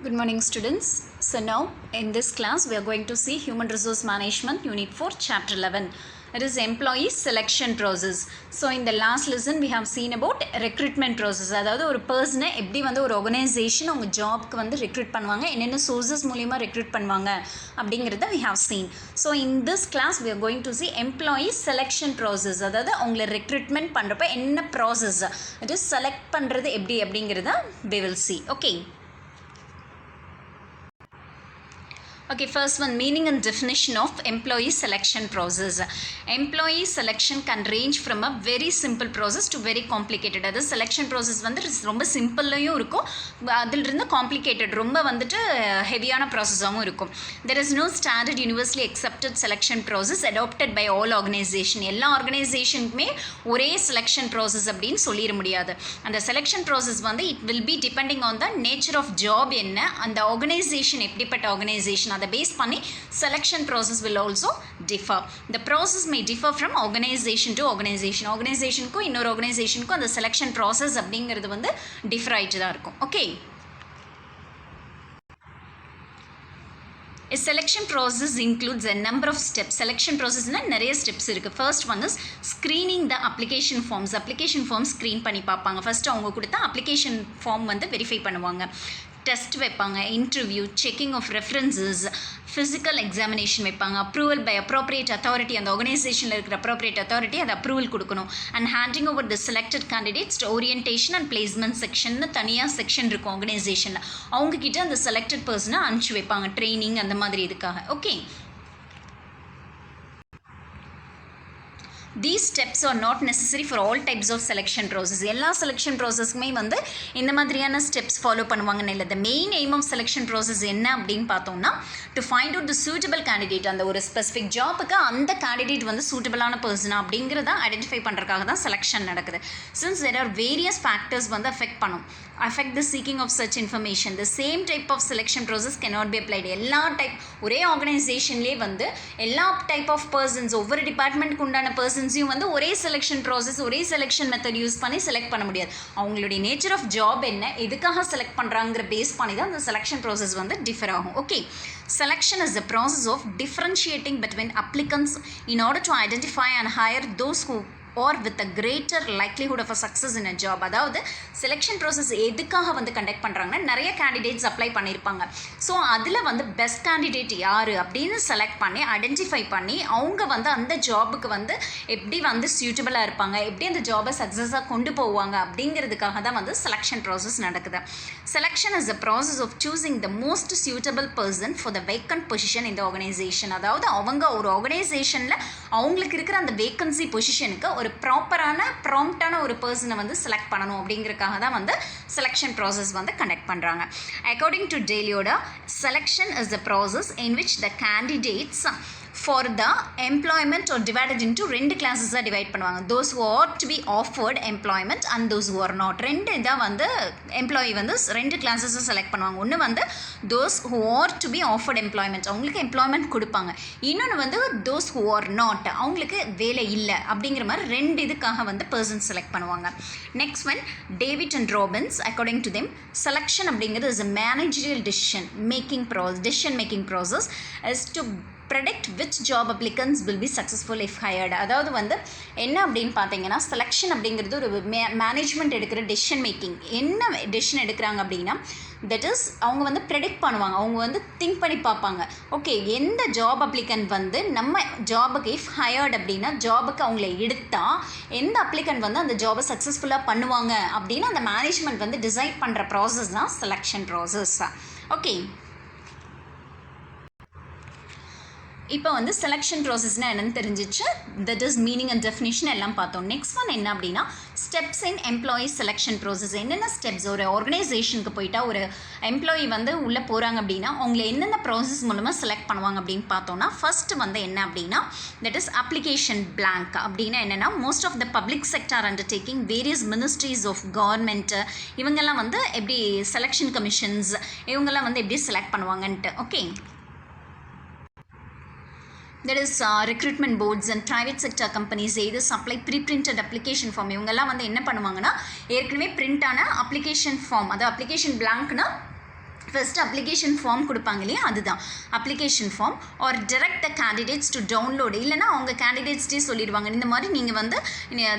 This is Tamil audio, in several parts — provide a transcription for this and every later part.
Good morning students. So now in this class we are going to see Human Resource Management Unit 4 Chapter 11. It is Employee Selection Process. So in the last lesson we have seen about recruitment process. அதாவது ஒரு பர்சனை எப்படி வந்து ஒரு ஆர்கனைசேஷன் அவங்க ஜாப்க்கு வந்து ரெக்ரூட் பண்ணுவாங்க, என்னென்ன சோர்சஸ் மூலிமா ரெக்ரூட் பண்ணுவாங்க அப்படிங்கிறத we have seen. So in this class we are going to see Employee Selection Process. அதாவது அவங்களை ரெக்ரூட்மெண்ட் பண்ணுறப்ப என்ன ப்ராசஸ், it is செலக்ட் பண்ணுறது எப்படி அப்படிங்கிறத we will see. Okay. Okay, first one, meaning and definition of employee selection process. Employee selection can range from a very simple process to very complicated. அது selection process வந்து ரொம்ப சிம்பிள்லையும் இருக்கும், அதிலிருந்து காம்ப்ளிகேட்டட் ரொம்ப வந்துட்டு ஹெவியான ப்ராசஸாகவும் இருக்கும். There is no standard universally accepted selection process adopted by all organization. எல்லா ஆர்கனைசேஷனுக்குமே ஒரே selection process அப்படின்னு சொல்லிட முடியாது. அந்த selection process வந்து it will be depending on the nature of job என்ன, அந்த ஆர்கனைசேஷன் எப்படிப்பட்ட ஆர்கனைசேஷன் அதை பேஸ் பண்ணி selection process will also differ. The process may differ from organization to organization. ஆர்கனைசேஷனுக்கும் இன்னொரு ஆர்கனைசேஷனுக்கும் அந்த selection process அப்படிங்கிறது வந்து டிஃபர் ஆகிட்டு தான் இருக்கும். Okay, A selection process includes a number of steps. Selection process னா நிறைய ஸ்டெப்ஸ் இருக்குது. First one is screening the application forms. Application form screen பண்ணி பார்ப்பாங்க. ஃபஸ்ட்டு அவங்க கொடுத்தா அப்ளிகேஷன் ஃபார்ம் வந்து வெரிஃபை பண்ணுவாங்க. டெஸ்ட் வைப்பாங்க, interview, checking of references, physical examination வைப்பாங்க, அப்ரூவல் பை அப்ரோப்ரியேட் அத்தாரிட்டி. அந்த ஆர்கனைசேஷனில் இருக்கிற அப்ரோப்ரியேட் அத்தாரிட்டி அது அப்ரூவல் கொடுக்கணும். And handing over the selected candidates orientation and placement செக்ஷன்னு தனியாக செக்ஷன் இருக்கும் ஆர்கனைசேஷனில். அவங்கக்கிட்ட அந்த செலக்டட் பர்சனை அனுப்பிச்சி வைப்பாங்க ட்ரைனிங் அந்த மாதிரி இதுக்காக. Okay, These steps are not necessary for all types of selection process. எல்லா செலெக்ஷன் ப்ராசஸ்க்குமே வந்து இந்த மாதிரியான ஸ்டெப்ஸ் ஃபாலோ பண்ணுவாங்கன்னு இல்லை. The main aim of selection process என்ன அப்படின்னு பார்த்தோம்னா, to find out the suitable candidate. அந்த ஒரு ஸ்பெசிஃபிக் ஜாப்புக்கு அந்த கேண்டிடேட் வந்து சூட்டபிளான பர்சனா அப்படிங்கிறத ஐடென்டிஃபை பண்ணுறதுக்காக தான் செலெக்ஷன் நடக்குது. Since there are various factors வந்து affect the seeking of such information. The same type of selection process cannot be applied. எல்லா டைப் ஒரே ஆர்கனைசேஷன்லேயே வந்து எல்லா டைப் ஆஃப் பர்சன்ஸ், ஒவ்வொரு டிபார்ட்மெண்ட்டுக்கு உண்டான பர்சன்ஸையும் வந்து ஒரே செலெக்ஷன் ப்ராசஸ், ஒரே செலெக்ஷன் மெத்தட் யூஸ் பண்ணி செலக்ட் பண்ண முடியாது. அவங்களுடைய நேச்சர் ஆஃப் ஜாப் என்ன, எதுக்காக செலக்ட் பண்ணுறாங்கிற பேஸ் பண்ணி தான் அந்த செலெக்ஷன் ப்ராசஸ் வந்து டிஃபர் ஆகும். Okay, selection is the process of differentiating between applicants in order to identify and hire those who or with a greater likelihood of a success in a job. அதாவது செலெக்ஷன் ப்ராசஸ் எதுக்காக வந்து கண்டக்ட் பண்ணுறாங்கன்னா, நிறைய கேண்டிடேட்ஸ் அப்ளை பண்ணியிருப்பாங்க. ஸோ அதில் வந்து பெஸ்ட் கேண்டிடேட் யார் அப்படின்னு செலக்ட் பண்ணி ஐடென்டிஃபை பண்ணி அவங்க வந்து அந்த ஜாபுக்கு வந்து எப்படி வந்து சூட்டபிளாக இருப்பாங்க, எப்படி அந்த ஜாபை சக்ஸஸாக கொண்டு போவாங்க அப்படிங்கிறதுக்காக தான் வந்து செலெக்ஷன் ப்ராசஸ் நடக்குது. Selection is the process of choosing the most suitable person for the vacant position இந்த ஆர்கனைசேஷன். அதாவது அவங்க ஒரு ஆர்கனைசேஷனில் அவங்களுக்கு இருக்கிற அந்த வேக்கன்சி பொசிஷனுக்கு ஒரு ப்ராம்ப்டான ஒரு பர்சனை வந்து செலக்ட் பண்ணணும் அப்படிங்கிறதுக்காக தான் வந்து செலெக்ஷன் ப்ராசஸ் வந்து கண்டக்ட் பண்ணுறாங்க. அக்கார்டிங் டு டெய்லியோட, selection is the process in which the candidates for the employment or divided into ரெண்டு கிளாஸஸாக டிவைட் பண்ணுவாங்க. those who are to be offered employment and those who are not. ரெண்டு இதாக வந்து எம்ப்ளாயி வந்து ரெண்டு கிளாஸஸை செலக்ட் பண்ணுவாங்க. ஒன்று வந்து those who are to be offered employment, அவங்களுக்கு எம்ப்ளாய்மெண்ட் கொடுப்பாங்க. இன்னொன்று வந்து those who are not, அவங்களுக்கு வேலை இல்லை அப்படிங்கிற மாதிரி ரெண்டு இதுக்காக வந்து பர்சன் செலக்ட் பண்ணுவாங்க. Next one, David and Robbins, according to them, selection அப்படிங்கிறது is a managerial decision making process is to predict which job applicants will be successful if hired. அதாவது வந்து என்ன அப்படின்னு பார்த்தீங்கன்னா, செலெக்ஷன் அப்படிங்கிறது ஒரு மேனேஜ்மெண்ட் எடுக்கிற டெசிஷன் மேக்கிங். என்ன டெசிஷன் எடுக்கிறாங்க அப்படின்னா, தட் இஸ் அவங்க வந்து ப்ரெடிக்ட் பண்ணுவாங்க, அவங்க வந்து திங்க் பண்ணி பார்ப்பாங்க. ஓகே, எந்த ஜாப் அப்ளிகன்ட் வந்து நம்ம ஜாபுக்கு இஃப் ஹயர்ட் அப்படின்னா ஜாபுக்கு அவங்கள எடுத்தால் எந்த அப்ளிகன்ட் வந்து அந்த ஜாபை சக்ஸஸ்ஃபுல்லாக பண்ணுவாங்க அப்படின்னு அந்த மேனேஜ்மெண்ட் வந்து டிசைட் பண்ணுற ப்ராசஸ் தான் செலெக்ஷன் ப்ராசஸ். ஓகே, இப்போ வந்து செலெக்ஷன் ப்ராசஸ்னால் என்னென்னு தெரிஞ்சிச்சு. That is meaning and definition எல்லாம் பார்த்தோம். நெக்ஸ்ட் ஒன் என்ன அப்படின்னா, ஸ்டெப்ஸ் இன் எம்ப்ளாயி செலெக்ஷன் ப்ராசஸ். என்னென்ன ஸ்டெப்ஸ், ஒரு ஆர்கனைசேஷனுக்கு போயிட்டா ஒரு எம்ப்ளாயி வந்து உள்ளே போகிறாங்க அப்படின்னா அவங்கள என்னென்ன ப்ராசஸ் மூலமாக செலக்ட் பண்ணுவாங்க அப்படின்னு பார்த்தோன்னா, ஃபஸ்ட்டு வந்து என்ன அப்படின்னா, தட் இஸ் அப்ளிகேஷன் பிளாங்க். அப்படின்னா என்னென்னா, most of the public sector undertaking, various ministries of government, இவங்கெல்லாம் வந்து எப்படி செலெக்ஷன் கமிஷன்ஸ் இவங்கெல்லாம் வந்து எப்படி செலக்ட் பண்ணுவாங்கன்ட்டு. Okay, that is recruitment boards and private sector companies either supply pre-printed application form. இவங்கெல்லாம் வந்து என்ன பண்ணுவாங்கன்னா, ஏற்கனவே பிரிண்டான அப்ளிகேஷன் ஃபார்ம், அது அப்ளிகேஷன் பிளாங்க்னா ஃபர்ஸ்ட் அப்ளிகேஷன் ஃபார்ம் கொடுப்பாங்க இல்லையா, அதுதான் application form. Or direct the candidates to download, இல்லைனா அவங்க கேண்டிடேட்ஸ்டே சொல்லிடுவாங்க இந்த மாதிரி நீங்கள் வந்து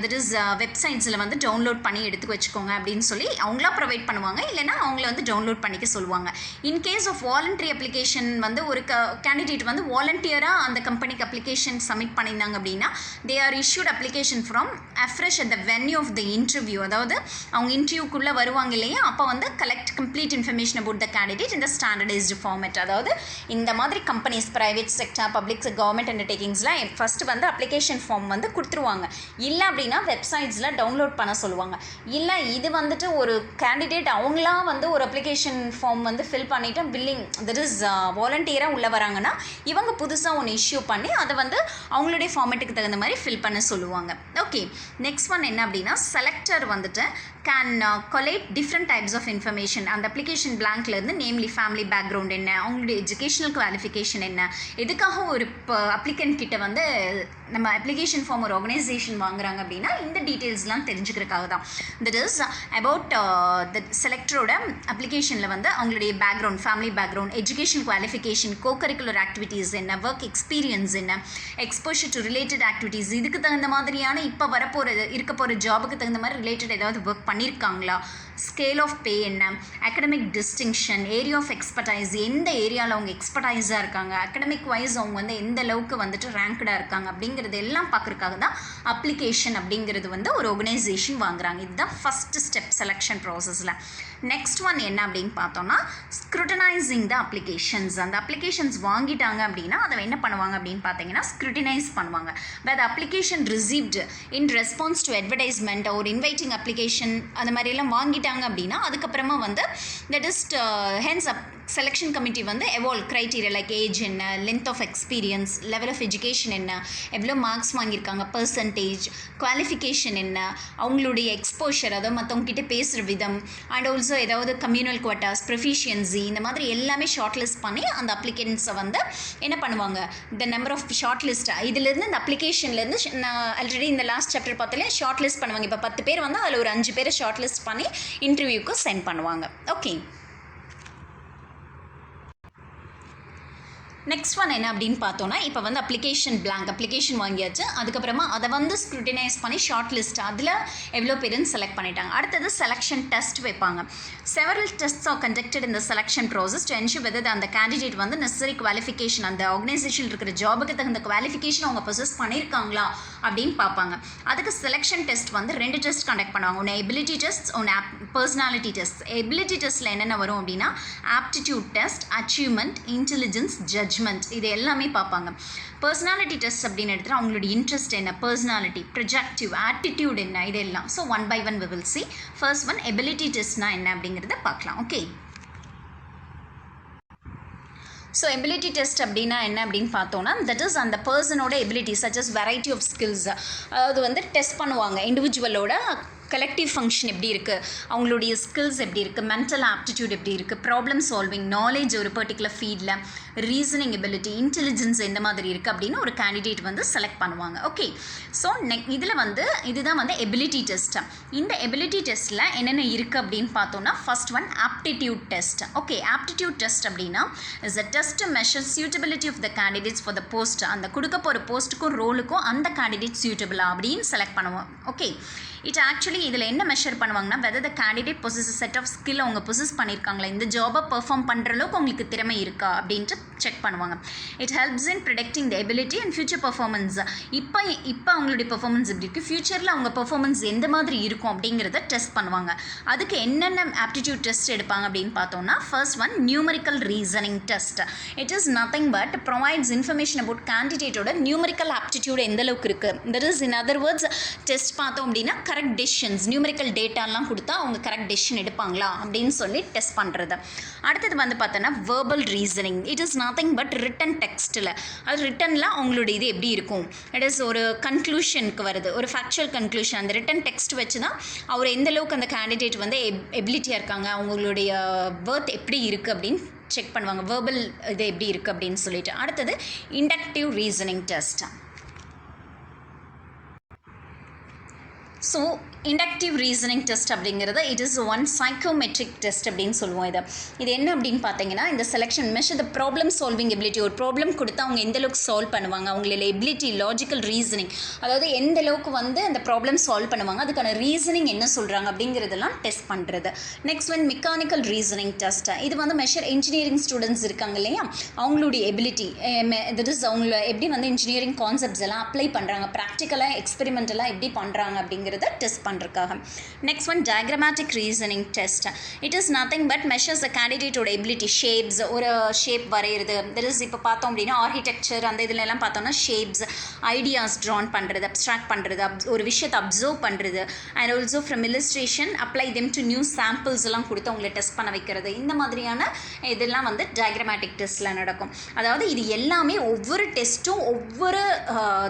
தட் இஸ் வெப்சைட்ஸில் வந்து டவுன்லோட் பண்ணி எடுத்து வச்சுக்கோங்க அப்படின்னு சொல்லி அவங்களா ப்ரொவைட் பண்ணுவாங்க, இல்லைனா அவங்கள வந்து டவுன்லோட் பண்ணிக்க சொல்லுவாங்க. In case of voluntary application வந்து ஒரு கேண்டிடேட் வந்து வாலண்டியராக அந்த கம்பெனிக்கு அப்ளிகேஷன் சப்மிட் பண்ணியிருந்தாங்க அப்படின்னா they are issued application from afresh at the venue of the interview. அதாவது அவங்க இன்டர்வியூக்குள்ளே வருவாங்க இல்லையா, அப்போ வந்து collect complete information about the candidate in the standardized format. அதாவது இந்த மாதிரி companies private sector public government அண்டர்டேக்கிங்ஸ்லாம் ஃபஸ்ட்டு வந்து அப்ளிகேஷன் ஃபார்ம் வந்து கொடுத்துருவாங்க. இல்லை அப்படின்னா வெப்சைட்ஸில் டவுன்லோட் பண்ண சொல்லுவாங்க. இல்லை இது வந்துட்டு ஒரு கேண்டிடேட் அவங்களா வந்து ஒரு அப்ளிகேஷன் ஃபார்ம் வந்து ஃபில் பண்ணிவிட்டு பில்லிங் தட் இஸ் வாலண்டியராக உள்ளே வராங்கன்னா இவங்க புதுசாக ஒன்று இஷ்யூ பண்ணி அதை வந்து அவங்களுடைய ஃபார்மேட்டுக்கு தகுந்த மாதிரி ஃபில் பண்ண சொல்லுவாங்க. ஓகே, நெக்ஸ்ட் ஒன் என்ன அப்படின்னா செலக்டர் வந்துட்டு can collate different types of information அந்த அப்ளிகேஷன் பிளாங்க்லேருந்து, நேம்லி ஃபேமிலி பேக்ரவுண்ட் என்ன, அவங்களுடைய எஜுகேஷனல் குவாலிஃபிகேஷன் என்ன, எதுக்காக ஒரு அப்ளிகன்ட் கிட்ட வந்து நம்ம அப்ளிகேஷன் ஃபார்ம் ஒரு ஆர்கனைசேஷன் வாங்குறாங்க அப்படின்னா இந்த டீட்டெயில்ஸ்லாம் தெரிஞ்சுக்கிறதுக்காக தான். தட் இஸ் அபவுட் த செலக்டரோட அப்ளிகேஷனில் வந்து அவங்களுடைய background, family background, education qualification, co-curricular activities என்ன, ஒர்க் எக்ஸ்பீரியன்ஸ் என்ன, எக்ஸ்போஷர் டு ரிலேட்டட் ஆக்டிவிட்டீஸ், இதுக்கு தகுந்த மாதிரியான இப்போ இருக்க போகிற ஜாபுக்கு தகுந்த மாதிரி ரிலேட்டட் ஏதாவது ஒர்க் பண்ணியிருக்காங்களா, ஸ்கேல் ஆஃப் பே என்ன, academic distinction, area of expertise, எந்த ஏரியாவில் அவங்க எக்ஸ்பர்டைஸாக இருக்காங்க, அகடமிக் வைஸ் அவங்க வந்து எந்த அளவுக்கு வந்துட்டு ரேங்க்டாக இருக்காங்க அப்படிங்கிறது எல்லாம் பார்க்குறதுக்காக தான் அப்ளிகேஷன் அப்படிங்கிறது வந்து ஒரு ஆர்கனைசேஷன் வாங்குறாங்க. இதுதான் ஃபஸ்ட்டு ஸ்டெப் செலெக்ஷன் ப்ராசஸில். நெக்ஸ்ட் ஒன் என்ன அப்படின்னு பார்த்தோன்னா ஸ்க்ரூட்டனைசிங் த அப்ளிகேஷன்ஸ். அந்த அப்ளிகேஷன்ஸ் வாங்கிட்டாங்க அப்படின்னா அதை என்ன பண்ணுவாங்க அப்படின்னு பார்த்தீங்கன்னா ஸ்க்ரூட்டனைஸ் பண்ணுவாங்க. But application received in response to advertisement ஒரு இன்வைட்டிங் அப்ளிகேஷன் அந்த மாதிரியெல்லாம் வாங்கிட்டாங்க அப்படின்னா அதுக்கப்புறமா வந்து that is hence selection committee வந்து எவால்வ் க்ரைட்டீரியா லைக் ஏஜ் என்ன, length of experience, level of education என்ன, எவ்வளோ மார்க்ஸ் வாங்கியிருக்காங்க, பர்சன்டேஜ், குவாலிஃபிகேஷன் என்ன, அவங்களுடைய எக்ஸ்போஷர், அதாவது மற்றவங்க கிட்டே பேசுகிற விதம், அண்ட் ஆல்சோ ஏதாவது கம்யூனல் குவாட்டாஸ், ப்ரொஃபிஷியன்சி, இந்த மாதிரி எல்லாமே ஷார்ட் லிஸ்ட் பண்ணி அந்த அப்ளிகன்ஸை வந்து என்ன பண்ணுவாங்க, the number of short list இதுலேருந்து இந்த அப்ளிகேஷன்லேருந்து நான் ஆல்ரெடி இந்த லாஸ்ட் சாப்டர் பார்த்தாலே ஷார்ட் லிஸ்ட் பண்ணுவாங்க. இப்போ 10 பேர் வந்து அதில் ஒரு 5 பேரை ஷார்ட் லிஸ்ட் பண்ணி இன்டர்வியூக்கு சென்ட் பண்ணுவாங்க. ஓகே, நெக்ஸ்ட் ஒன் என்ன அப்படின்னு பார்த்தோன்னா இப்போ வந்து அப்ளிகேஷன் பிளாங்க் அப்ளிகேஷன் வாங்கியாச்சு, அதுக்கப்புறமா அதை வந்து ஸ்க்ரூட்டினைஸ் பண்ணி ஷார்ட் லிஸ்ட் அதில் எவ்வளோ பேருன்னு செலக்ட் பண்ணிட்டாங்க. அடுத்தது செலெக்ஷன் டெஸ்ட் வைப்பாங்க. செவரல் டெஸ்ட்ஸ் ஆர் கண்டக்டட் இந்த selection process to ensure whether அந்த கேண்டிடேட் வந்து நெசசரி குவாலிஃபிகேஷன் அந்த ஆர்கனைசேஷன் இருக்கிற ஜாபுக்கு தகுந்த குவாலிஃபிகேஷன் அவங்க ப்ரொசஸ் பண்ணியிருக்காங்களா அப்படின்னு பார்ப்பாங்க. அதுக்கு செலெக்ஷன் டெஸ்ட் வந்து 2 டெஸ்ட் கண்டக்ட் பண்ணுவாங்க. ஒன்று எபிலிட்டி டெஸ்ட், ஒன்று பர்சனாலிட்டி டெஸ்ட். எபிலிட்டி டெஸ்ட்டில் என்னென்ன வரும் அப்படின்னா aptitude test, achievement, intelligence, judgement, இது எல்லாமே பார்ப்பாங்க. பர்சனாலிட்டி டெஸ்ட் அப்படின்னு எடுத்துகிட்டு அவங்களுடைய இன்ட்ரெஸ்ட் என்ன, பர்சனாலிட்டி, ப்ரொஜெக்டிவ், ஆட்டிடியூட் என்ன, இதெல்லாம். So 1 by 1 we will see. First one ability டெஸ்ட்னா என்ன அப்படிங்கிறத பார்க்கலாம். ஓகே, ஸோ எபிலிட்டி டெஸ்ட் அப்படின்னா என்ன அப்படின்னு பார்த்தோன்னா தட் இஸ் அந்த பர்சனோட ability such as variety of skills, அதாவது வந்து டெஸ்ட் பண்ணுவாங்க. இண்டிவிஜுவலோட கலெக்டிவ் ஃபங்க்ஷன் எப்படி இருக்குது, அவங்களுடைய ஸ்கில்ஸ் எப்படி இருக்குது, மென்டல் ஆப்டிடியூட் எப்படி இருக்குது, ப்ராப்ளம் சால்விங், நாலேஜ் ஒரு பர்டிகுலர் ஃபீல்டில், ரீசனிங் எபிலிட்டி, இன்டெலிஜென்ஸ் எந்த மாதிரி இருக்குது அப்படின்னு ஒரு கேண்டிடேட் வந்து செலக்ட் பண்ணுவாங்க. ஓகே, ஸோ இதில் வந்து இதுதான் வந்து எபிலிட்டி டெஸ்ட். இந்த எபிலிட்டி டெஸ்ட்டில் என்னென்ன இருக்குது அப்படின்னு பார்த்தோன்னா first one aptitude test. Okay, aptitude test அப்படின்னா is a test to measure suitability of the candidates for the post. அந்த கொடுக்க போகிற போஸ்ட்டுக்கும் ரோலுக்கும் அந்த கேண்டிடேட் சூட்டபிளா அப்படின்னு செலக்ட் பண்ணுவோம். ஓகே, இட் ஆக்சுவலி இதில் என்ன மெஷர் பண்ணுவாங்கன்னா whether the candidate possess set of skill அவங்க பொசஸ் பண்ணியிருக்காங்களா, இந்த ஜாபை பெர்ஃபார்ம் பண்ணுற அளவுக்கு அவங்களுக்கு திறமை இருக்கா அப்படின்ட்டு செக் பண்ணுவாங்க. It helps in predicting the ability and future performance. இப்போ அவங்களுடைய பர்ஃபார்மன்ஸ் எப்படி இருக்குது, ஃபியூச்சரில் அவங்க பர்ஃபார்மன்ஸ் எந்த மாதிரி இருக்கும் அப்படிங்கிறத டெஸ்ட் பண்ணுவாங்க. அதுக்கு என்னென்ன ஆப்டிடியூட் டெஸ்ட் எடுப்பாங்க அப்படின்னு பார்த்தோம்னா first one numerical reasoning test. It is nothing but provides information about கேண்டிடேட்டோட நியூமரிக்கல் ஆப்டிடியூட் எந்த அளவுக்கு இருக்குது. That is in other words test பார்த்தோம் அப்படின்னா கரெக்ட் டெசிஷன்ஸ், நியூமரிக்கல் டேட்டாலாம் கொடுத்தா அவங்க கரெக்ட் டெசிஷன் எடுப்பாங்களா அப்படின்னு சொல்லி டெஸ்ட் பண்ணுறது. அடுத்தது வந்து பார்த்தோன்னா verbal reasoning. It is nothing but written டெக்ஸ்ட்டில், அது ரிட்டனில் அவங்களோட இது எப்படி இருக்கும், இட் இஸ் ஒரு கன்க்ளூஷனுக்கு வருது, ஒரு ஃபேக்சுவல் கன்க்ளூஷன். அந்த ரிட்டன் டெக்ஸ்ட் வச்சு தான் அவர் எந்த அளவுக்கு அந்த கேண்டிடேட் வந்து எபிலிட்டியாக இருக்காங்க, அவங்களுடைய வேர்த் எப்படி இருக்குது அப்படின்னு செக் பண்ணுவாங்க, வேர்பல் இது எப்படி இருக்குது அப்படின்னு சொல்லிட்டு. அடுத்தது inductive reasoning test. So inductive reasoning test அப்படிங்கிறது it is one psychometric test அப்படின்னு சொல்லுவோம். இது என்ன அப்படின்னு பார்த்தீங்கன்னா, இந்த selection measure the problem solving ability. ஒரு ப்ராப்ளம் கொடுத்தா அவங்க எந்த அளவுக்கு சால்வ் பண்ணுவாங்க, அவங்களோட எபிலிட்டி, லாஜிக்கல் ரீசனிங், அதாவது எந்த அளவுக்கு வந்து அந்த ப்ராப்ளம் சால்வ் பண்ணுவாங்க, அதுக்கான ரீசனிங் என்ன சொல்கிறாங்க அப்படிங்கிறதெல்லாம் டெஸ்ட் பண்ணுறது. நெக்ஸ்ட் வந்து மெக்கானிக்கல் ரீசனிங் டெஸ்ட். இது வந்து மெஷர் இன்ஜினியரிங் ஸ்டூடெண்ட்ஸ் இருக்காங்க இல்லையா, அவங்களுடைய எபிலிட்டி, தட் இஸ் அவங்கள எப்படி வந்து இன்ஜினியரிங் கான்செப்ட்ஸ் எல்லாம் அப்ளை பண்ணுறாங்க, ப்ராக்டிக்கலாக எக்ஸ்பெரிமெண்டலாக எப்படி பண்ணுறாங்க அப்படிங்கிறத டெஸ்ட் பண்ணுறதுக்காக. Next one diagrammatic reasoning test. It is nothing but measures the கேண்டிடேட்டோட எபிலிட்டி. ஷேப்ஸ், ஒரு ஷேப் வரைகிறது, தட் இஸ் இப்போ பார்த்தோம் அப்படின்னா ஆர்கிடெக்சர் அந்த இதில் எல்லாம் பார்த்தோம்னா ஷேப்ஸ், ஐடியாஸ் ட்ரான் பண்ணுறது, அப்ஸ்ட்ராக்ட் பண்ணுறது, ஒரு விஷயத்தை அப்சர்வ் பண்ணுறது, and also from illustration apply them to new samples எல்லாம் கொடுத்து அவங்களை டெஸ்ட் பண்ண வைக்கிறது. இந்த மாதிரியான இதெல்லாம் வந்து டயக்ராமேட்டிக் டெஸ்ட்டில் நடக்கும். அதாவது இது எல்லாமே ஒவ்வொரு டெஸ்ட்டும் ஒவ்வொரு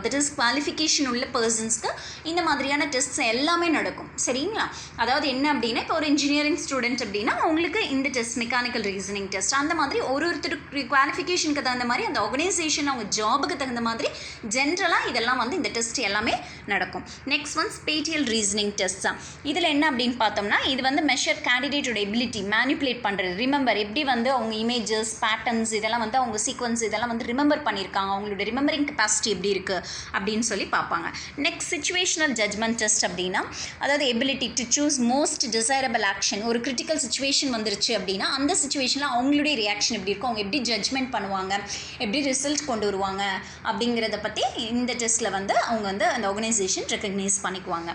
தட் இஸ் குவாலிஃபிகேஷன் உள்ள பர்சன்ஸ்க்கு இந்த மாதிரியான டெஸ்ட்ஸ் எல்லாமே நடக்கும். சரிங்களா? அதாவது என்ன அப்படின்னா, இப்போ ஒரு இன்ஜினியரிங் ஸ்டூடெண்ட் அப்படின்னா அவங்களுக்கு இந்த டெஸ்ட் மெக்கானிக்கல் ரீசனிங் டெஸ்ட், அந்த மாதிரி ஒருத்தருக்கு குவாலிஃபிகேஷனுக்கு தகுந்த மாதிரி அந்த ஆர்கனைசேஷன் அவங்க ஜாபுக்கு தகுந்த மாதிரி ஜென்ரலாக இதெல்லாம் வந்து இந்த டெஸ்ட் எல்லாமே நடக்கும். நெக்ஸ்ட் ஒன் ஸ்பேட்டியல் ரீசனிங் டெஸ்ட் தான். இதில் என்ன அப்படின்னு பார்த்தோம்னா, இது வந்து மெஷர் கேண்டிடேட்டோட எபிலிட்டி, மேனிப்புலேட் பண்ணுறது, ரிமெம்பர், எப்படி வந்து அவங்க இமேஜஸ், பேட்டர்ன்ஸ் இதெல்லாம் வந்து அவங்க சீக்வன்ஸ் இதெல்லாம் வந்து ரிமெம்பர் பண்ணியிருக்காங்க, அவங்களோட ரிமெம்பரிங் கெப்பாசிட்டி எப்படி இருக்குது அப்படின்னு சொல்லி பார்ப்பாங்க. நெக்ஸ்ட் சிச்சுவேஷனல் ஜட்மெண்ட் டெஸ்ட் அப்படின்னா, அதாவது ability to choose most desirable action. ஒரு கிரிட்டிக்கல் சுச்சுவேஷன் வந்துருச்சு அப்படின்னா அந்த சுச்சுவேஷனில் அவங்களுடைய ரியாக்ஷன் எப்படி இருக்கும், அவங்க எப்படி ஜட்ஜ்மெண்ட் பண்ணுவாங்க, எப்படி ரிசல்ட் கொண்டு வருவாங்க அப்படிங்கிறத பற்றி இந்த டெஸ்ட்டில் வந்து அவங்க வந்து அந்த ஆர்கனைசேஷன் ரெக்கக்னைஸ் பண்ணிக்குவாங்க.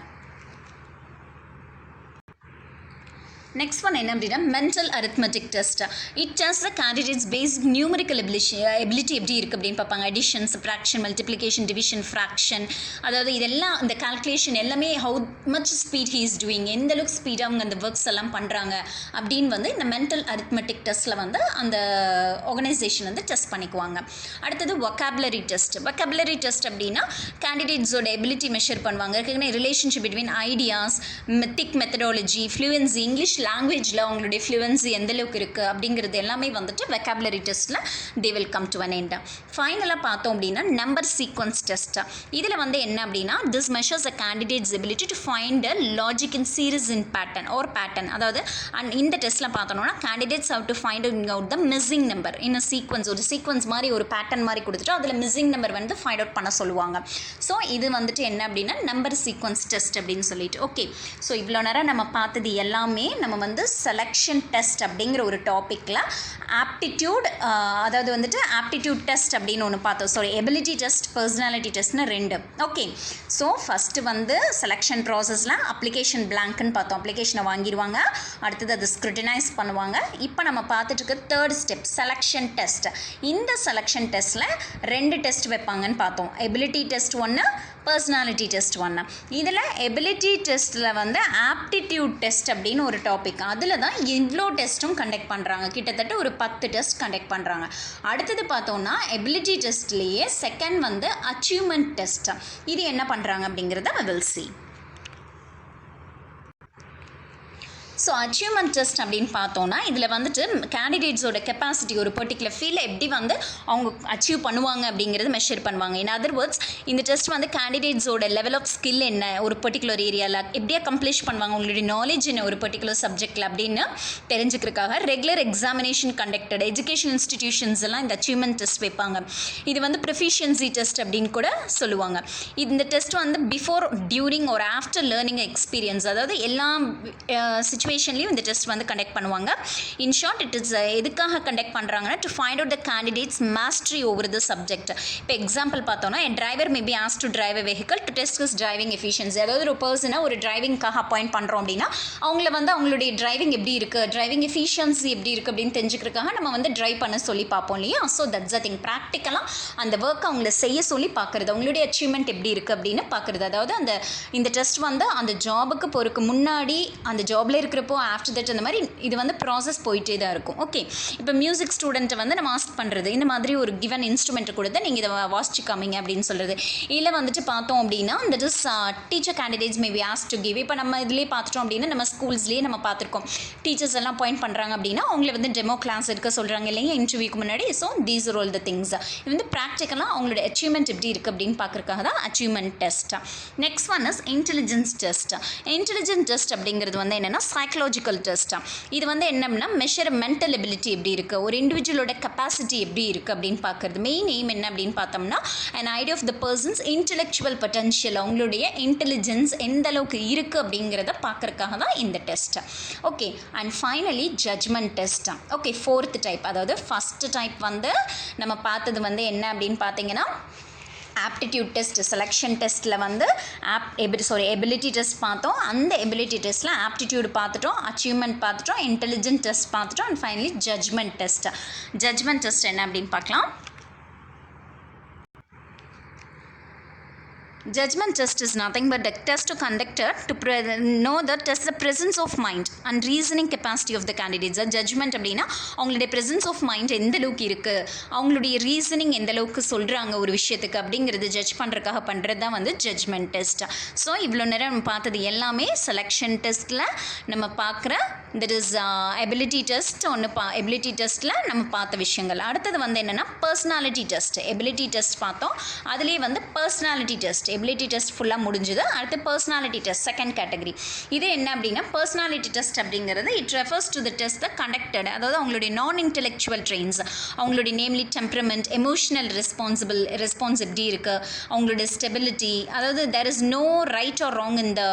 நெக்ஸ்ட் ஒன் என்ன அப்படின்னா mental arithmetic test. It test the candidates basic numerical ability எப்படி இருக்குது அப்படின்னு பார்ப்பாங்க. Addition, subtraction, multiplication, division, fraction, அதாவது இதெல்லாம் இந்த கால்குலேஷன் எல்லாமே how much speed he is doing, எந்த அளவுக்கு ஸ்பீடாக அவங்க அந்த ஒர்க்ஸ் எல்லாம் பண்ணுறாங்க அப்படின்னு வந்து இந்த மென்டல் அரித்மெட்டிக் டெஸ்ட்டில் வந்து அந்த ஆர்கனைசேஷன் வந்து டெஸ்ட் பண்ணிக்குவாங்க. அடுத்தது வொக்காபுலரி டெஸ்ட். வொக்காபுலரி டெஸ்ட் அப்படின்னா கேண்டிடேட்ஸோட எபிலிட்டி மெஷர் பண்ணுவாங்க. ரிலேஷன்ஷிப் பிட்வீன் ஐடியாஸ், திக் மெத்தடாலஜி, ஃப்ளூயன்சி, இங்கிலீஷ் லாங்குவேஜில் அவங்களுடைய ஃப்ளூவன்சி எந்த அளவுக்கு இருக்குது அப்படிங்கிறது எல்லாமே வந்துட்டு வெக்காபுலரி டெஸ்ட்டில் they will come to an end. ஃபைனலாக பார்த்தோம் அப்படின்னா நம்பர் சீக்வன்ஸ் டெஸ்ட். இதில் வந்து என்ன அப்படின்னா this measures a candidates ability to find a logic in series in pattern or pattern. அதாவது இந்த டெஸ்ட்டில் பார்த்தோம்னா candidates how to find out the missing number in a sequence. ஒரு சீக்வன்ஸ் மாதிரி ஒரு பேட்டர்ன் மாதிரி கொடுத்துட்டு அதில் மிஸ்ஸிங் நம்பர் வந்து ஃபைண்ட் அவுட் பண்ண சொல்லுவாங்க. ஸோ இது வந்துட்டு என்ன அப்படின்னா நம்பர் சீக்வன்ஸ் டெஸ்ட் அப்படின்னு சொல்லிட்டு. ஓகே, ஸோ இவ்வளோ நேரம் நம்ம பார்த்தது எல்லாமே நம்ம வந்து செலெக்ஷன் டெஸ்ட் அப்படிங்கிற ஒரு டாப்பிக்கில் ஆப்டிடியூட், அதாவது வந்துட்டு ஆப்டிடியூட் டெஸ்ட் அப்படின்னு ஒன்று பார்த்தோம். சாரி, எபிலிட்டி டெஸ்ட், பர்சனாலிட்டி டெஸ்ட்னு ரெண்டு. ஓகே, ஸோ ஃபஸ்ட்டு வந்து செலெக்ஷன் ப்ராசஸில் அப்ளிகேஷன் பிளாங்க்னு பார்த்தோம். அப்ளிகேஷனை வாங்கிடுவாங்க, அடுத்தது அது ஸ்க்ரூட்டினைஸ் பண்ணுவாங்க. இப்போ நம்ம பார்த்துட்டு இருக்க தேர்ட் ஸ்டெப் செலெக்ஷன் டெஸ்ட். இந்த செலெக்ஷன் டெஸ்ட்டில் ரெண்டு டெஸ்ட் வைப்பாங்கன்னு பார்த்தோம். எபிலிட்டி டெஸ்ட் ஒன்று, பர்சனாலிட்டி டெஸ்ட் ஒன்று. இதில் எபிலிட்டி டெஸ்ட்டில் வந்து ஆப்டிடியூட் டெஸ்ட் அப்படின்னு ஒரு டாபிக், அதில் தான் இவ்வளோ டெஸ்ட்டும் கண்டக்ட் பண்ணுறாங்க. கிட்டத்தட்ட ஒரு 10 டெஸ்ட் கண்டக்ட் பண்ணுறாங்க. அடுத்தது பார்த்தோன்னா எபிலிட்டி டெஸ்ட்லேயே செகண்ட் வந்து அச்சீவ்மெண்ட் டெஸ்ட். இது என்ன பண்ணுறாங்க அப்படிங்கிறத we will see. So achievement test அப்படின்னு பார்த்தோன்னா இதில் வந்துட்டு கேண்டிடேட்ஸோட கெப்பாசிட்டி, ஒரு பர்டிகுலர் ஃபீல்டில் எப்படி வந்து அவங்க அச்சீவ் பண்ணுவாங்க அப்படிங்கிறது மெஷர் பண்ணுவாங்க. இன் அதர் வேர்ட்ஸ் இந்த டெஸ்ட் வந்து கேண்டிடேட்ஸோட லெவல் ஆஃப் ஸ்கில் என்ன, ஒரு பர்டிகுலர் ஏரியாவில் எப்படியா கம்ப்ளீட் பண்ணுவாங்க, உங்களுடைய நாலேஜ் என்ன ஒரு பர்டிகுலர் சப்ஜெக்டில் அப்படின்னு தெரிஞ்சுக்கிறதுக்காக regular examination conducted education institutions எல்லாம் இந்த அச்சீவ்மெண்ட் டெஸ்ட் வைப்பாங்க. இது வந்து ப்ரொஃபிஷியன்சி டெஸ்ட் அப்படின்னு கூட சொல்லுவாங்க. இந்த டெஸ்ட் வந்து பிஃபோர், டியூரிங் ஒரு ஆஃப்டர் லேர்னிங் எக்ஸ்பீரியன்ஸ், அதாவது எல்லா சிச்சுவேஷன்லையும் இந்த டெஸ்ட் வந்து கண்டக்ட் பண்ணுவாங்க. இன் ஷார்ட் இட் இஸ் எதுக்காக கண்டக்ட் பண்ணுறாங்கன்னா to find out the candidates mastery over the subject. இப்போ எக்ஸாம்பிள் பார்த்தோன்னா எ driver may be ask to drive a vehicle to test his driving efficiency. அதாவது ஒரு பர்சனை ஒரு டிரைவிங்காக அப்பாயிண்ட் பண்ணுறோம் அப்படின்னா அவங்கள வந்து அவங்களுடைய டிரைவிங் எப்படி இருக்குது, டிரைவிங் எஃபிஷியன்சி எப்படி இருக்குது அப்படின்னு தெரிஞ்சுக்கிறதுக்காக நம்ம வந்து ட்ரைவ் பண்ண சொல்லி பார்ப்போம் இல்லையா. So that's a thing. ப்ராக்டிக்கலாக அந்த ஒர்க் அவங்கள செய்ய சொல்லி பார்க்குறது, அவங்களுடைய அச்சீவ்மெண்ட் எப்படி இருக்குது அப்படின்னு பார்க்குறது. அதாவது இந்த டெஸ்ட் வந்து அந்த ஜாபுக்கு போகிறதுக்கு முன்னாடி அந்த ஜாபில் இருக்கிற கொடுக்குறப்போ ஆஃப்டர் தட் அந்த மாதிரி இது வந்து ப்ராசஸ் போயிட்டே தான் இருக்கும். ஓகே, இப்போ மியூசிக் ஸ்டூடெண்ட்டை வந்து நம்ம ஆஸ்க் பண்ணுறது, இந்த மாதிரி ஒரு கிவன் இன்ஸ்ட்ருமெண்ட்டை கொடுத்து நீங்கள் இதை வாசிச்சு காமிங்க அப்படின்னு சொல்கிறது. இல்லை வந்துட்டு பார்த்தோம் அப்படின்னா that is teacher candidates may be ask to give. இப்போ நம்ம இதிலே பார்த்துட்டோம் அப்படின்னா நம்ம ஸ்கூல்ஸ்லேயே நம்ம பார்த்துருக்கோம், டீச்சர்ஸ் எல்லாம் பாயிண்ட் பண்ணுறாங்க அப்படின்னா அவங்கள வந்து டெமோ கிளாஸ் எடுக்க சொல்கிறாங்க இல்லைங்க இன்டர்வியூக்கு முன்னாடி. So these are all the things. இது வந்து ப்ராக்டிக்கலாக அவங்களோட அச்சீவ்மெண்ட் எப்படி இருக்குது அப்படின்னு பார்க்குறதுக்காக தான் achievement test. Next one is intelligence test. Intelligence test அப்படிங்கிறது வந்து என்னென்னா சைக்கலாஜிக்கல் டெஸ்ட். இது வந்து என்னன்னா மெஷர் மென்டல் எபிலிட்டி எப்படி இருக்குது, ஒரு இண்டிவிஜுவலோட கெப்பாசிட்டி எப்படி இருக்குது அப்படின்னு பார்க்குறது. மெயின் எய்ம் என்ன அப்படின்னு பார்த்தோம்னா an idea of the person's intellectual potential, அவங்களுடைய இன்டெலிஜென்ஸ் எந்த அளவுக்கு இருக்குது அப்படிங்கிறத பார்க்குறதுக்காக தான் இந்த test. Okay, and finally judgement test. Okay, fourth type. அதாவது ஃபஸ்ட்டு டைப் வந்து நம்ம பார்த்தது வந்து என்ன அப்படின்னு பார்த்தீங்கன்னா ஆப்டிடியூட் டெஸ்ட், செலெக்ஷன் டெஸ்ட்டில் வந்து எபிலிட்டி டெஸ்ட் பார்த்தோம். அந்த எபிலிட்டி டெஸ்ட்டில் ஆப்டிடியூட் பார்த்துட்டோம், அச்சீவ்மெண்ட் பார்த்துட்டோம், இன்டெலிஜென்ட் டெஸ்ட் பார்த்துட்டோம், and finally judgement test. Judgement test என்ன அப்படின்னு பார்க்கலாம். Judgment test is nothing but a test conducted to know the test the presence of mind and reasoning capacity of the candidates. Judgment அப்படின்னா அவங்களுடைய presence of mind எந்த அளவுக்கு இருக்குது, அவங்களுடைய ரீசனிங் எந்த அளவுக்கு சொல்கிறாங்க ஒரு விஷயத்துக்கு அப்படிங்கிறது ஜட்ஜ் பண்ணுறதுக்காக பண்ணுறது தான் வந்து ஜட்ஜ்மெண்ட் டெஸ்ட். ஸோ இவ்வளோ நேரம் நம்ம பார்த்தது எல்லாமே செலெக்ஷன் டெஸ்ட்டில் நம்ம பார்க்குற that is ability test ability டெஸ்ட்டில் நம்ம பார்த்த விஷயங்கள். அடுத்தது வந்து என்னென்னா பர்சனாலிட்டி டெஸ்ட். எபிலிட்டி டெஸ்ட் பார்த்தோம், அதுலேயே வந்து பர்சனாலிட்டி டெஸ்ட், எபிலிட்டி டெஸ்ட் ஃபுல்லாக முடிஞ்சுது. அடுத்து பர்சனாலிட்டி டெஸ்ட் செகண்ட் கேட்டகரி. இது என்ன அப்படின்னா பர்சனாலிட்டி டெஸ்ட் அப்படிங்கிறது it refers to the test the conducted, அதாவது அவங்களுடைய நான் இன்டெலெக்சுவல் ட்ரெயின்ஸ், அவங்களுடைய நேம்லி டெம்பரமெண்ட், எமோஷனல் ரெஸ்பான்ஸ் எப்படி இருக்குது, அவங்களுடைய ஸ்டெபிலிட்டி, அதாவது there is no right or wrong இந்த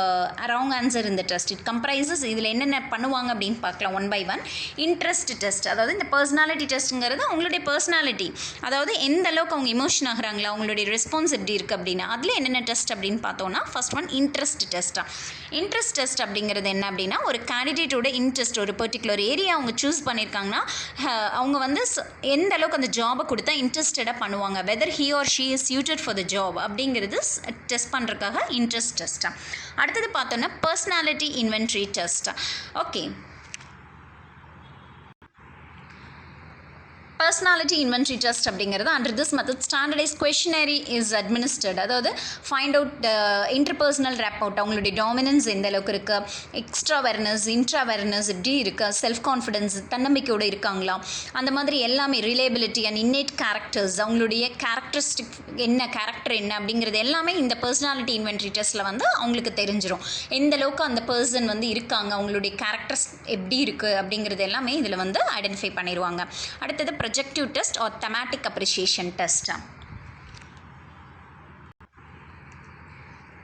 ராங் ஆன்சர் இந்த டெஸ்ட். இட் கம்ப்ரைசஸ் இதில் என்னென்ன பண்ணுவாங்க அப்படின்னு பார்க்கலாம் one by one. Interest test, அதாவது இந்த பர்சனாலிட்டி டெஸ்ட்டுங்கிறது அவங்களுடைய பர்சனாலிட்டி, அதாவது எந்த அளவுக்கு அவங்க எமோஷன் ஆகுறாங்களா, அவங்களுடைய ரெஸ்பான்ஸ் எப்படி இருக்குது அப்படின்னு. அதில் என்னென்ன டெஸ்ட் அப்படின்னு பார்த்தோன்னா first one interest test. Interest test அப்படிங்கிறது என்ன அப்படின்னா ஒரு கேண்டிடேட்டோட இன்ட்ரெஸ்ட், ஒரு பர்டிகுலர் ஏரியா அவங்க சூஸ் பண்ணியிருக்காங்கன்னா அவங்க வந்து எந்த அளவுக்கு அந்த ஜாபை கொடுத்தா இன்ட்ரெஸ்டடாக பண்ணுவாங்க, whether he or she is suited for the job அப்படிங்கிறது டெஸ்ட் பண்ணுறதுக்காக இன்ட்ரெஸ்ட் டெஸ்ட். அடுத்தது பார்த்தோன்னா personality inventory test. Okay, personality inventory test அப்படிங்கிறது under this method standardise questionnaire is administered. அதாவது ஃபைண்ட் அவுட் இன்டர்பர்சனல் ரேப்போர்ட், அவங்களுடைய டாமினன்ஸ் எந்த அளவுக்கு இருக்குது, எக்ஸ்ட்ரா அவேர்னஸ் இன்ட்ரா அவேர்னஸ் எப்படி இருக்குது, செல்ஃப் கான்ஃபிடென்ஸ் தன்னம்பிக்கையோடு இருக்காங்களா, அந்த மாதிரி எல்லாமே ரிலேபிலிட்டி அண்ட் இன்னேட் கேரக்டர்ஸ், அவங்களுடைய கேரக்டரிஸ்டிக் என்ன கேரக்டர் என்ன அப்படிங்கிறது எல்லாமே இந்த பர்சனாலிட்டி இன்வென்ட்ரி டெஸ்ட்டில் வந்து அவங்களுக்கு தெரிஞ்சிடும். எந்த அளவுக்கு அந்த பர்சன் வந்து இருக்காங்க, அவங்களுடைய கேரக்டர்ஸ் எப்படி இருக்குது அப்படிங்கிறது எல்லாமே இதில் வந்து ஐடென்டிஃபை பண்ணிடுவாங்க. அடுத்தது projective test or thematic appreciation test.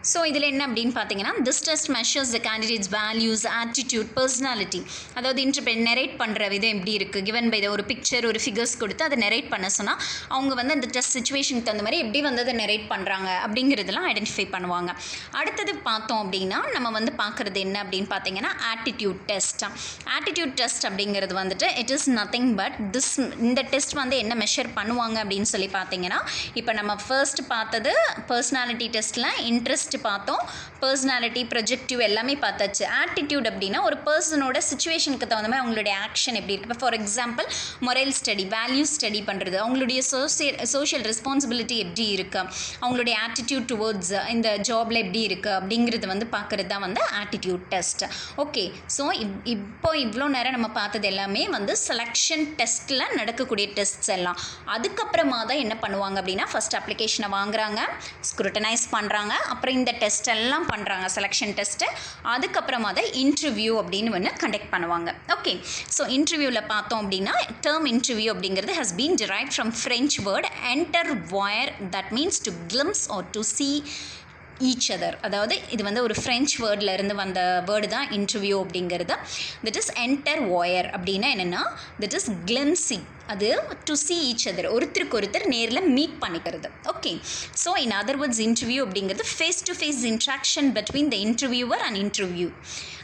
So இதில் என்ன அப்படின்னு பார்த்தீங்கன்னா this test measures the candidates values, attitude, personality, அதாவது நெரேட் பண்ணுற விதம் எப்படி இருக்குது, கிவன் பை ஒரு பிக்சர் ஒரு ஃபிகர்ஸ் கொடுத்து அதை நெரேட் பண்ண சொன்னால் அவங்க வந்து அந்த டெஸ்ட் சுச்சுவேஷனுக்கு தகுந்த மாதிரி எப்படி வந்து அதை நெரேட் பண்ணுறாங்க அப்படிங்கிறதெல்லாம் ஐடென்டிஃபை பண்ணுவாங்க. அடுத்தது பார்த்தோம் அப்படின்னா நம்ம வந்து பார்க்குறது என்ன அப்படின்னு பார்த்தீங்கன்னா ஆட்டிடியூட் டெஸ்ட். ஆட்டிடியூட் டெஸ்ட் அப்படிங்கிறது வந்துட்டு இட் இஸ் நத்திங் பட் இந்த டெஸ்ட் வந்து என்ன மெஷர் பண்ணுவாங்க அப்படின்னு சொல்லி பார்த்தீங்கன்னா இப்போ நம்ம ஃபர்ஸ்ட் பார்த்தது பர்சனாலிட்டி டெஸ்ட்டில் இன்ட்ரெஸ்ட் பார்த்தோம், பர்சனாலிட்டி ப்ரொஜெக்டிவ் எல்லாமே பார்த்தாச்சு. ஆட்டிடியூட் அப்படின்னா ஒரு பர்சனோட சிச்சுவேஷனுக்கு தகுந்த மாதிரி அவங்களுடைய ஆக்ஷன் எப்படி இருக்குது. இப்போ for example moral study, value study பண்ணுறது, அவங்களுடைய சோஷியல் ரெஸ்பான்சிபிலிட்டி எப்படி இருக்குது, அவங்களுடைய ஆட்டிடியூட் டுவர்ட்ஸ் இந்த ஜாபில் எப்படி இருக்குது அப்படிங்கிறது வந்து பார்க்குறது தான் வந்து ஆட்டிடியூட் டெஸ்ட். ஓகே, ஸோ இப்போ இவ்வளோ நேரம் நம்ம பார்த்தது எல்லாமே வந்து செலெக்ஷன் டெஸ்ட்டில் நடக்கக்கூடிய டெஸ்ட்ஸ் எல்லாம். அதுக்கப்புறமா தான் என்ன பண்ணுவாங்க அப்படின்னா ஃபஸ்ட் அப்ளிகேஷனை வாங்குறாங்க, ஸ்க்ரூட்டனைஸ் பண்ணுறாங்க, அப்புறம் இந்த டெஸ்ட் எல்லாம் பண்ணுறாங்க செலெக்ஷன் டெஸ்ட்டு. அதுக்கப்புறமா தான் இன்டர்வியூ அப்படின்னு ஒன்று கண்டக்ட் பண்ணுவாங்க. ஓகே, ஸோ இன்டர்வியூவில் பார்த்தோம் அப்படின்னா டேர்ம் இன்டர்வியூ அப்படிங்கிறது has been derived from French word என்டர் வாயர், that means to glimpse or to see each other. அதாவது இது வந்து ஒரு ஃப்ரெஞ்ச் வேர்டில் இருந்து வந்த வேர்டு தான் இன்டர்வியூ அப்படிங்கிறது. தட் இஸ் என்டர் வாயர் அப்படின்னா என்னென்னா தட் இஸ் கிளிம்சிங், அது டு சி ஈச் அதர், ஒருத்தருக்கு ஒருத்தர் நேரில் மீட் பண்ணிக்கிறது. Okay, so in other words interview அப்படிங்கிறது face to face interaction between the interviewer and interview.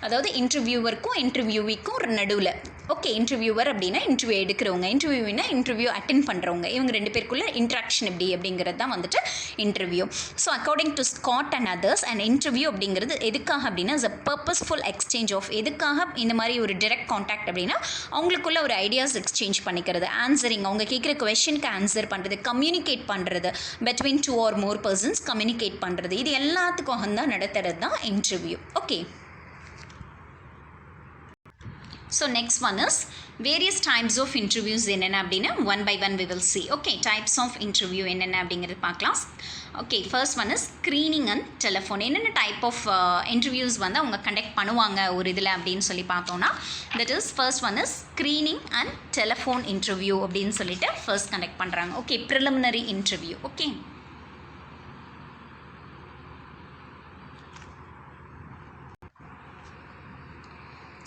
அதாவது இன்டர்வியூவருக்கும் இன்டர்வியூவிக்கும் ஒரு நடுவில் ஓகே, இன்டர்வியூவர் அப்படின்னா இன்டர்வியூ எடுக்கிறவங்க, இன்டர்வியூனா இன்டர்வியூ அட்டென்ட் பண்ணுறவங்க, இவங்க 2 பேருக்குள்ள இன்ட்ராக்ஷன் எப்படி அப்படிங்கிறது தான் வந்துட்டு interview. So according to Scott and others, and interview அப்படிங்கிறது எதுக்காக அப்படின்னா is a purposeful exchange of, எதுக்காக இந்த மாதிரி ஒரு டைரக்ட் கான்டாக்ட் அப்படின்னா அவங்களுக்குள்ள ஒரு ஐடியாஸ் எக்ஸ்சேஞ்ச் பண்ணிக்கிறது, ஆன்சரிங், அவங்க கேட்குற கொஸ்டினுக்கு ஆன்சர் பண்ணுறது, கம்யூனிகேட் பண்ணுறது, between 2 or more persons communicate பண்ணுறது, இது எல்லாத்துக்கும் தான் நடத்துறது தான் interview. Okay, so next one is various types of interviews என்னென்ன அப்படின்னா one by one we will see. Okay, types of interview என்னென்ன அப்படிங்கிறது பார்க்கலாம். Okay, first one is screening and telephone. என்னென்ன டைப் ஆஃப் இன்டர்வியூஸ் வந்து அவங்க கண்டக்ட் பண்ணுவாங்க ஒரு இதில் அப்படின்னு சொல்லி பார்த்தோன்னா, that is first one is screening and telephone interview அப்படின்னு சொல்லிட்டு ஃபர்ஸ்ட் கண்டக்ட் பண்ணுறாங்க. Okay, preliminary interview. Okay,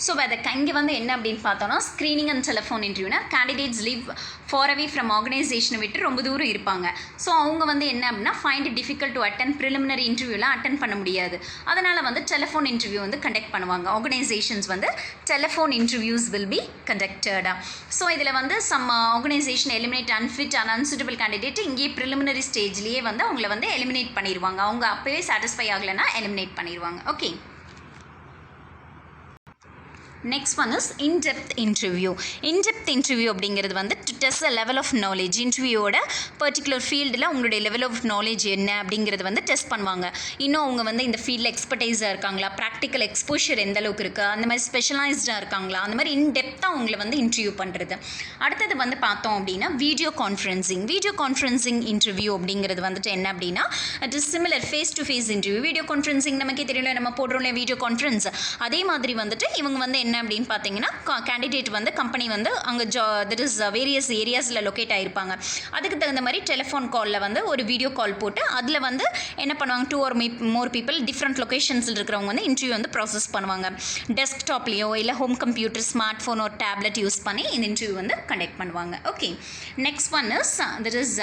so இங்கே வந்து என்ன அப்படின்னு பார்த்தோன்னா, ஸ்க்ரீனிங் அண்ட் டெலிஃபோன் இன்டர்வியூனா candidates live for away from ஆர்கனைசேஷனை விட்டு ரொம்ப தூரம் இருப்பாங்க. ஸோ அவங்க வந்து என்ன அப்படின்னா find it difficult to attend preliminary இன்டர்வியூலாம் அட்டன் பண்ண முடியாது. அதனால் வந்து டெலிஃபோன் இன்டர்வியூ வந்து கண்டக்ட் பண்ணுவாங்க. ஆர்கனைசேஷன்ஸ் வந்து டெலிஃபோன் இன்டர்வியூஸ் வில் பி கண்டக்டடா. ஸோ இதில் வந்து some organisation eliminate unfit and unsuitable candidate இங்கே ப்ரிலிமினரி ஸ்டேஜ்லேயே வந்து அவங்கள வந்து எலிமினேட் பண்ணிடுவாங்க. அவங்க அப்போவே சாட்டிஸ்ஃபை ஆகலைன்னா எலிமினேட் பண்ணிடுவாங்க. Okay, next one is in depth interview. In depth interview அப்படிங்கிறது வந்து to test a level of knowledge, இன்டர்வியூவோட பர்டிகுலர் ஃபீல்டில் உங்களுடைய லெவல் ஆஃப் நாலேஜ் என்ன அப்படிங்கிறது வந்து டெஸ்ட் பண்ணுவாங்க. இன்னும் அவங்க வந்து இந்த ஃபீல்டில் எக்ஸ்பர்டைஸாக இருக்காங்களா, ப்ராக்டிக்கல் எக்ஸ்போஷர் எந்த அளவுக்கு இருக்குது, அந்த மாதிரி ஸ்பெஷலைஸ்டாக இருக்காங்களா, அந்த மாதிரி இன்டெப்த்தாக அவங்கள வந்து இன்டர்வியூ பண்ணுறது. அடுத்தது வந்து பார்த்தோம் அப்படின்னா video conferencing. Video conferencing interview அப்படிங்கிறது வந்துட்டு என்ன அப்படின்னா it is similar face to face interview. Video conferencing நமக்கே தெரியல, நம்ம போடுறோம் வீடியோ கான்ஃபரன்ஸ், அதே மாதிரி வந்துட்டு இவங்க வந்து என்ன அப்படின்னு பார்த்தீங்கன்னா கேண்டிடேட் வந்து கம்பெனி வந்து அங்கே தட் இஸ் வேரியஸ் ஏரியாஸில் லொக்கேட் ஆகிருப்பாங்க. அதுக்கு தகுந்த மாதிரி டெலிஃபோன் காலில் வந்து ஒரு வீடியோ கால் போட்டு அதில் வந்து என்ன பண்ணுவாங்க, 2 or more people டிஃப்ரெண்ட் லொக்கேஷன்ஸில் இருக்கிறவங்க வந்து இன்டர்வியூ வந்து ப்ராசஸ் பண்ணுவாங்க. டெஸ்க்டாப்லேயோ இல்லை ஹோம் கம்ப்யூட்டர், ஸ்மார்ட் ஃபோன் ஒரு டேப்லெட் யூஸ் பண்ணி இந்த இன்டர்வியூ வந்து கண்டக்ட் பண்ணுவாங்க. Okay, next one is that is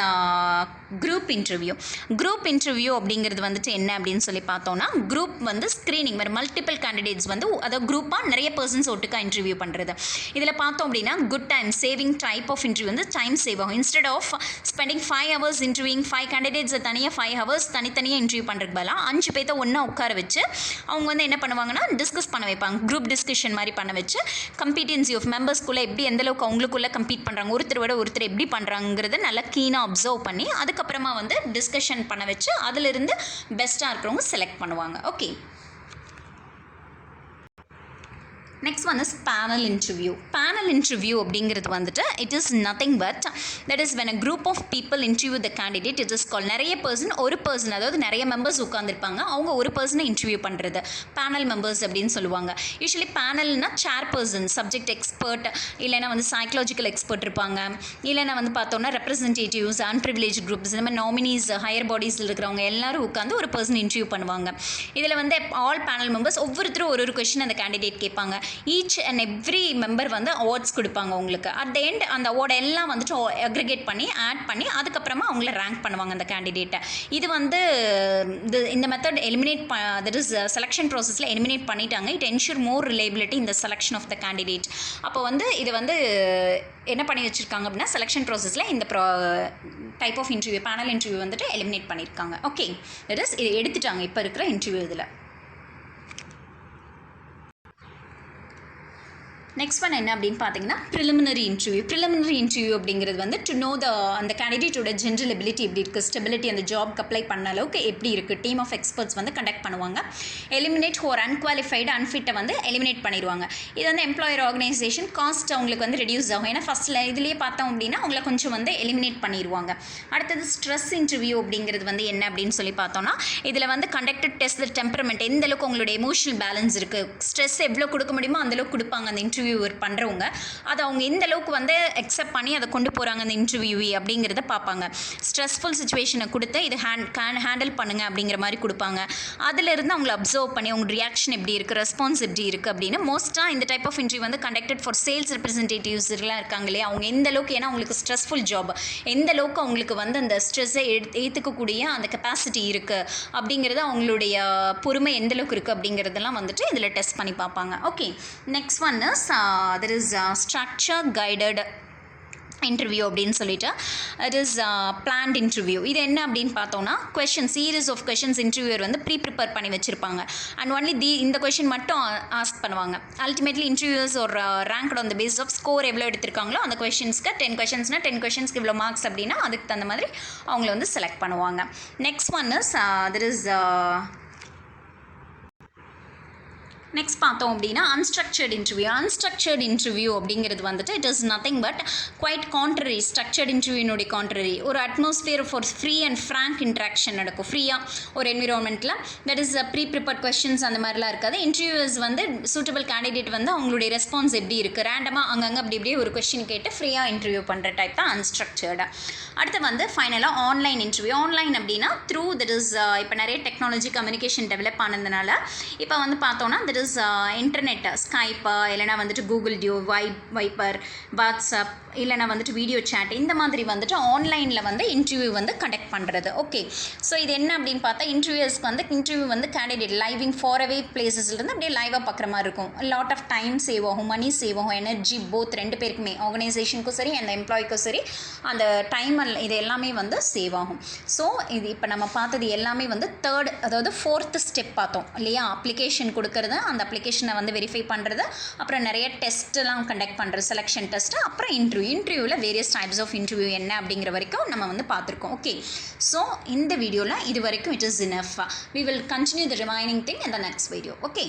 group interview. Group interview அப்படிங்கிறது வந்துட்டு என்ன அப்படின்னு சொல்லி பார்த்தோன்னா, குரூப் வந்து ஸ்க்ரீனிங் வேறு மல்டிபிள் கேண்டிடேட்ஸ் வந்து அதாவது குரூப்பாக நிறைய பர்சன்ஸ் ஒட்டுக்கா இன்டர்வியூ பண்ணுறது. இதில் பார்த்தோம் அப்படின்னா good time saving type of interview வந்து டைம் சேவ் ஆகும். Instead of spending 5 hours interviewing 5 கேண்டிடேட்ஸை தனியாக 5 hours தனித்தனியாக இன்டர்வியூ பண்ணுறதுக்கு பதிலாக 5 பேர்த்த ஒன்றா உட்கார வச்சு அவங்க வந்து என்ன பண்ணுவாங்கன்னா டிஸ்கஸ் பண்ண வைப்பாங்க. குரூப் டிஸ்கஷன் மாதிரி பண்ண வச்சு கம்பீட்டன்சி ஆஃப் மெம்பர்ஸ்குள்ளே எப்படி எந்தளவுக்கு அவங்களுக்குள்ளே கம்பீட் பண்ணுறாங்க, ஒருத்தரோட ஒருத்தர் எப்படி பண்ணுறாங்கிறத நல்லா கீனாக அப்சர்வ் பண்ணி அதுக்கப்புறமா வந்து டிஸ்கஷன் பண்ண வச்சு அதிலிருந்து பெஸ்ட்டாக இருக்கிறவங்க செலக்ட் பண்ணுவாங்க. Okay, next one is panel interview. Panel interview அப்படிங்கிறது வந்துட்டு it is nothing but that is when a group of people interview the candidate. It is call நிறைய பர்சன் ஒரு பர்சன், அதாவது நிறைய மெம்பர்ஸ் உட்காந்துருப்பாங்க, அவங்க ஒரு பர்சனை இன்டர்வியூ பண்ணுறது பேனல் மெம்பர்ஸ் அப்படின்னு சொல்லுவாங்க. யூஸ்வலி பேனல்னா சேர் பர்சன், சப்ஜெக்ட் எக்ஸ்பர்ட், இல்லைனா வந்து சைக்காலஜிக்கல் எக்ஸ்பர்ட் இருப்பாங்க, இல்லைனா வந்து பார்த்தோன்னா ரெப்ரஸன்டேட்டிவ்ஸ், அன்ப்ரிவிலேஜ் குரூப்ஸ், இந்த மாதிரி நாமினிஸ், ஹையர் பாடிஸில் இருக்கிறவங்க எல்லாரும் உட்காந்து ஒரு பர்சன் இன்டர்வியூ பண்ணுவாங்க. இதில் வந்து ஆல் பேனல் மெம்பர்ஸ் ஒவ்வொருத்தரும் ஒரு கொஸ்டின் அந்த கேண்டிடேட் கேட்பாங்க. ஈச் அண்ட் எவ்ரி மெம்பர் வந்து அவார்ட்ஸ் கொடுப்பாங்க உங்களுக்கு. அட் த எண்ட் அந்த அவார்டு எல்லாம் வந்துட்டு அக்ரிகேட் பண்ணி ஆட் பண்ணி அதுக்கப்புறமா அவங்கள ரேங்க் பண்ணுவாங்க அந்த கேண்டிடேட்டை. இது வந்து இந்த method eliminate that is selection ப்ராசஸில் எலிமினேட் பண்ணிட்டாங்க. இட் என்ஷூர் மோர் ரிலேபிலிட்டி இந்த செலெக்ஷன் ஆஃப் த கேண்டிடேட். அப்போ வந்து இது வந்து என்ன பண்ணி வச்சுருக்காங்க அப்படின்னா செலெக்ஷன் ப்ராசஸில் இந்த type of interview panel interview வந்துட்டு எலிமினேட் பண்ணியிருக்காங்க. ஓகே, தட் இஸ் இது எடுத்துட்டாங்க இப்போ இருக்கிற இன்டர்வியூ இதில். நெக்ஸ்ட் ஒன் என்ன அப்படின்னு பார்த்தீங்கன்னா ப்ரிலிமினரி இன்டர்வியூ. ப்ரிலிமினரி இன்டர்வியூ அப்படிங்கிறது வந்து டு நோ அந்த கேண்டிடேட்டோட ஜென்ரல் எபிலிட்டி எப்படி இருக்குது, ஸ்டெபிலிட்டி அந்த ஜாப்க்கு அப்ளை பண்ண அளவுக்கு எப்படி இருக்குது, டீம் ஆஃப் எக்ஸ்பர்ட்ஸ் வந்து கண்டக்ட் பண்ணுவாங்க. எலிமினேட் ஒரு அன்குவாலிஃபைடு அன்ஃபிட்டை வந்து எலிமினேட் பண்ணிடுவாங்க. இது வந்து எம்ப்ளாயர் ஆர்கனைசேஷன் காஸ்ட் அவங்களுக்கு வந்து ரெடியூஸ் ஆகும். ஏன்னா ஃபஸ்ட்டில் இதுலேயே பார்த்தோம் அப்படின்னா அவங்கள கொஞ்சம் வந்து எலிமினேட் பண்ணிடுவாங்க. அடுத்தது ஸ்ட்ரெஸ் இன்டர்வியூ அப்படிங்கிறது வந்து என்ன அப்படின்னு சொல்லி பார்த்தோன்னா இதில் வந்து கண்டக்டட் டெஸ்ட் த டெம்பரமெண்ட், எந்த அளவுக்கு உங்களுடைய எமோஷனல் பேலன்ஸ் இருக்குது, ஸ்ட்ரெஸ் எவ்வளோ கொடுக்க முடியுமோ அந்தளவுக்கு கொடுப்பாங்க அந்த இன்டர்வியூவர் பண்ணுறவங்க. அதை அவங்க எந்த அளவுக்கு வந்து அக்செப்ட் பண்ணி அதை கொண்டு போகிறாங்க அந்த இன்டர்வியூவி அப்படிங்கிறத பார்ப்பாங்க. ஸ்ட்ரெஸ்ஃபுல் சுச்சுவேஷனை கொடுத்து இது ஹேண்டில் பண்ணுங்க அப்படிங்கிற மாதிரி கொடுப்பாங்க. அதிலிருந்து அவங்களை அப்சர்வ் பண்ணி அவங்க ரியாக்ஷன் எப்படி இருக்குது, ரெஸ்பான்ஸ் எப்படி இருக்குது அப்படின்னு. மோஸ்ட்டாக இந்த டைப் ஆஃப் இன்டர்வியூ வந்து கண்டக்டட் ஃபார் சேல்ஸ் ரெப்ரஸன்டேட்டிவ்ஸ் எல்லாம் இருக்காங்க இல்லையா, அவங்க எந்த அளவுக்கு, ஏன்னா அவங்களுக்கு ஸ்ட்ரெஸ்ஃபுல் ஜாப், எந்த அளவுக்கு அவங்களுக்கு வந்து அந்த ஸ்ட்ரெஸ்ஸை ஏற்றுக்கக்கூடிய அந்த கெப்பாசிட்டி இருக்குது அப்படிங்கிறது, அவங்களுடைய பொறுமை எந்த அளவுக்கு இருக்குது அப்படிங்கிறதெல்லாம் வந்துட்டு இதில் டெஸ்ட் பண்ணி பார்ப்பாங்க. Okay, next one is there is structure guided interview அப்படின்னு சொல்லிட்டு இட் இஸ் பிளான்ட் இன்டர்வியூ. இது என்ன அப்படின்னு பார்த்தோன்னா சீரீஸ் ஆஃப் கொஷின்ஸ் இன்டர்வியூர் வந்து ப்ரிப்பேர் பண்ணி வச்சுருப்பாங்க. அண்ட் ஒன்லி இந்த கொஷின் மட்டும் ஆஸ்க் பண்ணுவாங்க. அல்டிமேட்லி இன்டர்வியூஸ் ஒரு ranked on the base of score எவ்வளோ எடுத்திருக்காங்களோ அந்த கொஷின்ஸ்க்கு 10 கொஷின்ஸ்னால் 10 கொஷின்ஸ்க்கு இவ்வளோ மார்க்ஸ் அப்படின்னா அதுக்கு தகுந்த மாதிரி அவங்கள வந்து செலக்ட் பண்ணுவாங்க. நெக்ஸ்ட் ஒன் இஸ் நெக்ஸ்ட் பார்த்தோம் அப்படின்னா அன்ஸ்ட்ரக்சர்ட் இன்டர்வியூ அப்படிங்கிறது வந்துட்டு it is nothing but quite contrary. Structured இன்டர்வியூனுடைய கான்ட்ரரி. ஒரு atmosphere for free and frank interaction நடக்கும் ஃப்ரீயாக ஒரு என்விரான்மெண்ட்டில். தட் இஸ் ப்ரிப்பேர்ட் கொஸ்டின்ஸ் அந்த மாதிரிலாம் இருக்காது. இன்டர்வியூஸ் வந்து சூட்டபிள் கேண்டிடேட் வந்து அவங்களுடைய ரெஸ்பான்ஸ் எப்படி இருக்குது, ரேண்டமாக அங்கங்கே அப்படி இப்படியே ஒரு கொஸ்டின் கேட்டு ஃப்ரீயாக இன்டர்வியூ பண்ணுற டைப் தான் அன்ஸ்ட்ரக்சர்டு. அடுத்து வந்து ஃபைனலாக ஆன்லைன் இன்டர்வியூ. ஆன்லைன் அப்படின்னா த்ரூ தட் இஸ் இப்போ நிறைய டெக்னாலஜி கம்யூனிகேஷன் டெவலப் ஆனதுனால இப்போ வந்து பார்த்தோன்னா தட் இஸ் இன்டர்நெட், ஸ்கைப் இல்லைனா வந்துட்டு கூகுள் டியூ, வைப்பர், வாட்ஸ்அப் இல்லைனா வந்துட்டு வீடியோ சேட் இந்த மாதிரி வந்துட்டு ஆன்லைனில் வந்து இன்டர்வியூ வந்து கண்டக்ட் பண்ணுறது. ஓகே, ஸோ இது என்ன அப்படின்னு பார்த்தா இன்டர்வியூஸ்க்கு வந்து இன்டர்வியூ வந்து கேண்டிடேட் லைவிங் ஃபார் அவே பிளேசஸ்லேருந்து அப்படியே லைவாக பார்க்குற மாதிரி இருக்கும். லாட் ஆஃப் டைம் சேவ் ஆகும், மணி சேவ் ஆகும், எனர்ஜி போத் ரெண்டு பேருக்குமே, ஆர்கனைசேஷனுக்கும் சரி அந்த எம்ப்ளாய்க்கும் சரி அந்த டைம் இது எல்லாமே வந்து சேவ் ஆகும். ஸோ இது இப்போ நம்ம பார்த்தது எல்லாமே வந்து அதாவது 4th ஸ்டெப் பார்த்தோம் இல்லையா? அப்ளிகேஷன் கொடுக்கறது, அந்த அப்ளிகேஷனை வந்து வெரிஃபை பண்ணுறது, அப்புறம் நிறைய டெஸ்ட்டெல்லாம் கண்டக்ட் பண்ணுறது, செலெக்ஷன் டெஸ்ட்டு, அப்புறம் இன்டர்வியூவில் வேரியஸ் டைப்ஸ் ஆஃப் இன்டர்வியூ என்ன அப்படிங்கிற வரைக்கும் நம்ம வந்து பார்த்துருக்கோம். ஓகே, ஸோ இந்த வீடியோவில் இது வரைக்கும் it is enough. We will continue the remaining thing in the next video. Okay.